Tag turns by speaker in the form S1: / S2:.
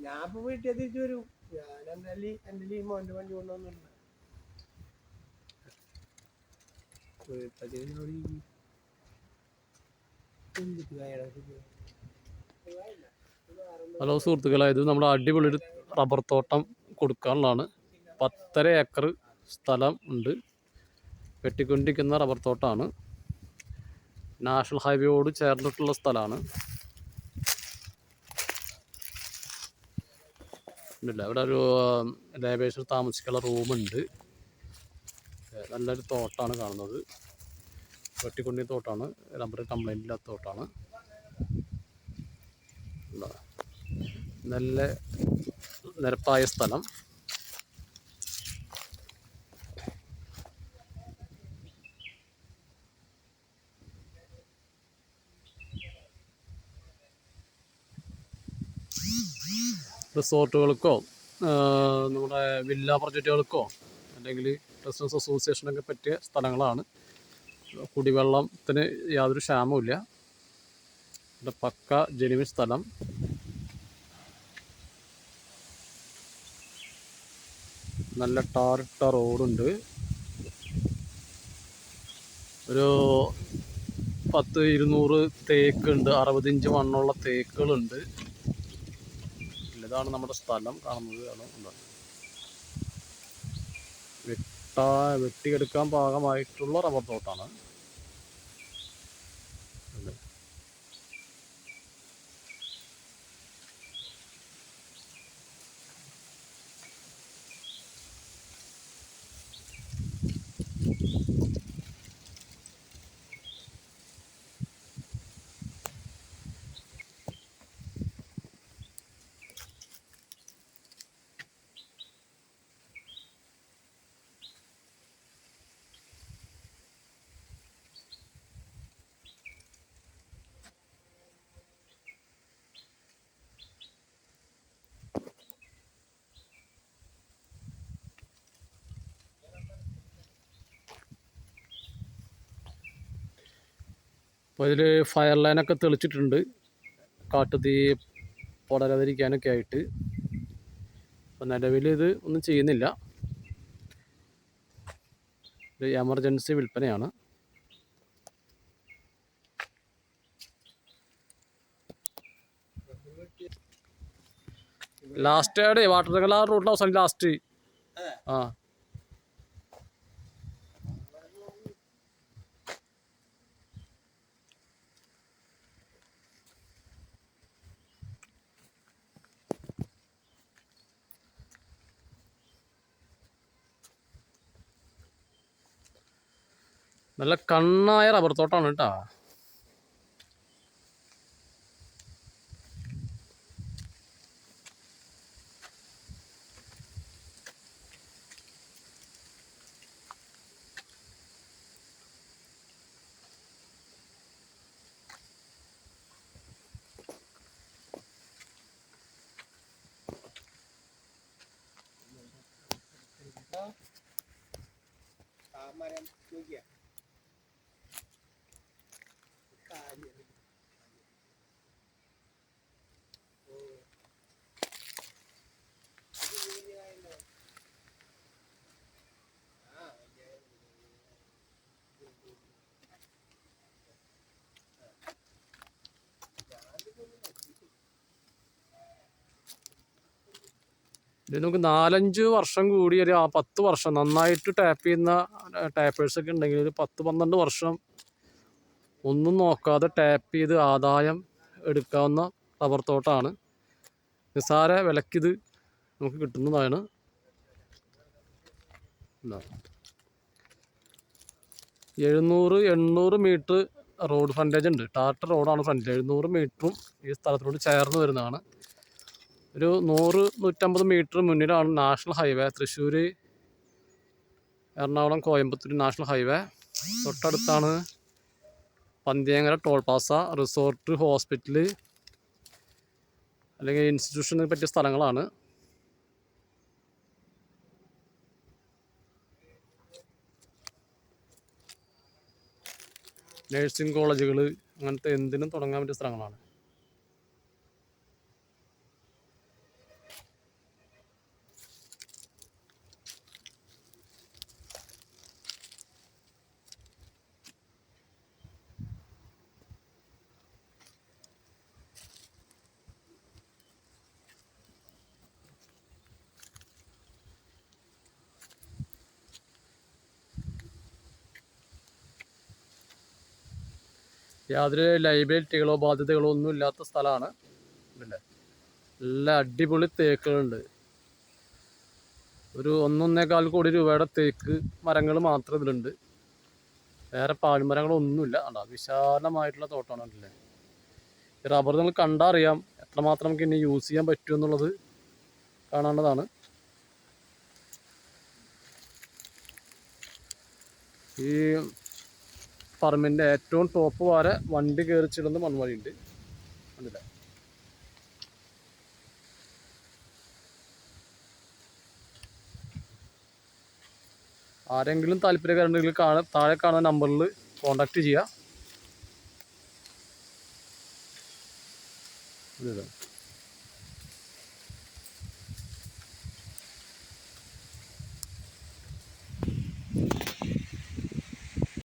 S1: ഞാൻ ഇപ്പൊ വീട്ടിൽ തിരിച്ചു വരും. ഞാൻ എന്തായാലും എന്റെ മോന്റെ വണ്ടി കൊണ്ടുവന്നിട്ടുണ്ട്.
S2: ഹലോ സുഹൃത്തുക്കളെ, ഇത് നമ്മുടെ അടിപൊളി ഒരു റബ്ബർ തോട്ടം കൊടുക്കാനുള്ളതാണ്. 10.5 ഏക്കർ സ്ഥലം ഉണ്ട്. വെട്ടിക്കൊണ്ടിരിക്കുന്ന റബ്ബർ തോട്ടമാണ്. നാഷണൽ ഹൈവേയോട് ചേർന്നിട്ടുള്ള സ്ഥലമാണ്. ഇവിടെ ഒരു ലേബേഴ്സിൽ താമസിക്കാനുള്ള റൂമുണ്ട്. നല്ലൊരു തോട്ടമാണ് കാണുന്നത്. വെട്ടിക്കൊണ്ടി തോട്ടമാണ്. റബ്ബർ കംപ്ലൈൻ്റ് ഇല്ലാത്ത തോട്ടമാണ്. നല്ല നിരപ്പായ സ്ഥലം. റിസോർട്ടുകൾക്കോ നമ്മുടെ വില്ല പ്രൊജക്റ്റുകൾക്കോ അല്ലെങ്കിൽ റെസിഡൻസ് അസോസിയേഷനൊക്കെ പറ്റിയ സ്ഥലങ്ങളാണ്. കുടിവെള്ളത്തിന് യാതൊരു ക്ഷാമവുമില്ല. ഇവിടെ പക്ക ജെനുവിൻ സ്ഥലം. നല്ല ടാറിട്ട റോഡുണ്ട്. ഒരു 10-200 തേക്കുണ്ട്. 60 ഇഞ്ച് മണ്ണുള്ള തേക്കുകളുണ്ട്. ഇതാണ് നമ്മുടെ സ്ഥലം കാണുന്നത്. വെട്ടിയെടുക്കാൻ പാകമായിട്ടുള്ള റബ്ബർ തോട്ടാണ്. അപ്പോൾ ഇതിൽ ഫയർ ലൈനൊക്കെ തെളിച്ചിട്ടുണ്ട്, കാട്ടുതീ പടരാതിരിക്കാനൊക്കെ ആയിട്ട്. അപ്പോൾ നിലവിൽ ഇത് ഒന്നും ചെയ്യുന്നില്ല. ഒരു എമർജൻസി വിൽപ്പനയാണ്. ലാസ്റ്റ് ആടെ വാട്ടർ കലാ റൂട്ടിൽ അവസാനം ലാസ്റ്റ്. ആ നല്ല കണ്ണായ റബ്ബർ തോട്ടമാണ് കേട്ടോ. ഇത് നമുക്ക് 4-5 വർഷം കൂടി ഒരു 10 വർഷം നന്നായിട്ട് ടാപ്പ് ചെയ്യുന്ന ടാപ്പേഴ്സൊക്കെ ഉണ്ടെങ്കിൽ ഒരു 10-12 വർഷം ഒന്നും നോക്കാതെ ടാപ്പ് ചെയ്ത് ആദായം എടുക്കാവുന്ന റബ്ബർ തോട്ടമാണ്. നിസ്സാര വിലക്കിത് നമുക്ക് കിട്ടുന്നതാണ്. 700-800 മീറ്റർ റോഡ് ഫ്രണ്ടേജ് ഉണ്ട്. ടാർട്ടർ റോഡാണ് ഫ്രണ്ട്. 700 മീറ്ററും ഈ സ്ഥലത്തിനോട് ചേർന്ന് വരുന്നതാണ്. ഒരു 100-150 മീറ്റർ മുന്നിലാണ് national highway. Thrissur Ernakulam Coimbatore national highway. തൊട്ടടുത്താണ് പന്തിയങ്കര ടോൾ പ്ലാസ, റിസോർട്ട്, ഹോസ്പിറ്റൽ അല്ലെങ്കിൽ ഇൻസ്റ്റിറ്റ്യൂഷന് പറ്റിയ സ്ഥലങ്ങളാണ്. നഴ്സിംഗ് കോളേജുകൾ, അങ്ങനത്തെ എന്തിനും തുടങ്ങാൻ പറ്റിയ സ്ഥലങ്ങളാണ്. യാതൊരു ലൈബിലിറ്റികളോ ബാധ്യതകളോ ഒന്നും ഇല്ലാത്ത സ്ഥലമാണ്. അല്ലേ, നല്ല അടിപൊളി തേക്കുകളുണ്ട്. ഒരു 1-1.25 കോടി രൂപയുടെ തേക്ക് മരങ്ങൾ മാത്രം ഇതിലുണ്ട്. വേറെ പാഴ്മരങ്ങളൊന്നുമില്ല. അല്ല, വിശാലമായിട്ടുള്ള തോട്ടമാണ്. അല്ലേ, റബ്ബർ നിങ്ങൾ കണ്ടാൽ അറിയാം എത്രമാത്രം നമുക്ക് ഇനി യൂസ് ചെയ്യാൻ പറ്റുമെന്നുള്ളത് കാണേണ്ടതാണ്. ഈ പറമ്പിൻ്റെ ഏറ്റവും ടോപ്പ് വരെ വണ്ടി കയറി ചെല്ലുന്ന മൺവഴിയുണ്ട്. കണ്ടില്ലേ, ആരെങ്കിലും താല്പര്യക്കാരുണ്ടെങ്കിൽ താഴെ കാണുന്ന നമ്പറിൽ കോൺടാക്റ്റ് ചെയ്യുക.